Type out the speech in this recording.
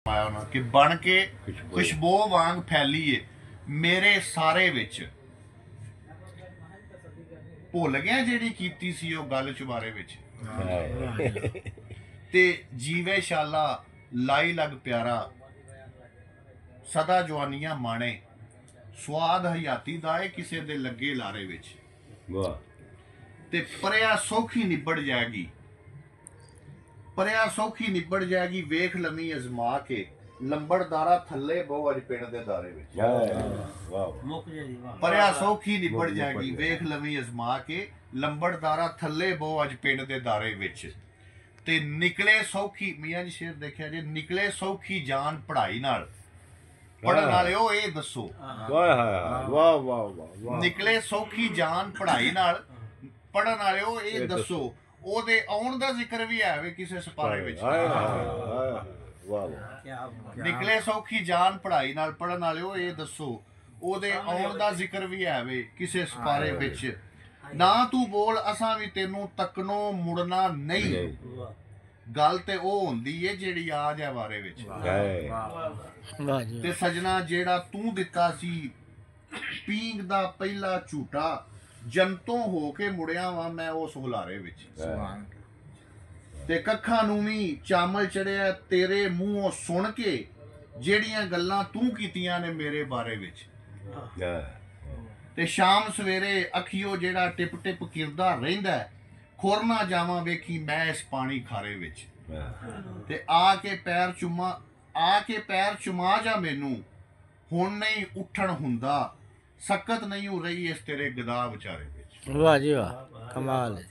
कि बन के खुशबू वांग फैलीए मेरे सारे विच भुल गया जेड़ी कीती सी ओ गल चुबारे विच ते जीवे शाला लाई लग प्यारा सदा जवानियां माणे स्वाद हयाती दा है किसे दे लगे लारे विच ते परया सौखी निबड़ जाएगी परया सौखी निबड़ जाएगी वेख लमी अजमा के लंबड़दारा थले बहु अज पिंड दे दारे विच परया सौखी निबड़ जाएगी वेख लमी अजमा के लंबड़दारा थले बहु अज पिंड दे दारे विच ते निकले सौखी मियां जी शेर देखिया जे निकले सौखी जान पढ़ाई नाल पढ़न वाले ओ ये दसो निकले सौखी जान पढ़ाई नाल पढ़न वाले ओ ये दसो ओदे आउण दा जिक्र भी है वे किसे सिपारे विच निकले सौखी जान पढ़ाई नाल पढ़न वाले ओ ये दसो ओदे आउण दा जिक्र भी है वे किसे सिपारे विच ना तू बोल असां भी तेनू तकनो मुड़ना नहीं गल ते ओ हुंदी है जेड़ी आ जाए बारे विच ते सजना जेड़ा तू दिता सी पींग दा पहला झूठा जंतों हो के मुड़िया वा मैं उस हुलारे विच ते कखा नूं वी चामल चढ़िया तेरे मूंहों सुन के जेड़ियां गल्लां तू कीतियां ने मेरे बारे विच ते शाम सवेरे अखियो जेड़ा टिप टिप किरदा रहिंदा खुर ना जावां वेखी मैं इस पानी खारे विच ते आके पैर चुमा जा मैनू हुण नहीं उठण हुंदा सकत नहीं हो रही इस तेरे गदा विचारे विच। वाह जी वाह, कमाल है।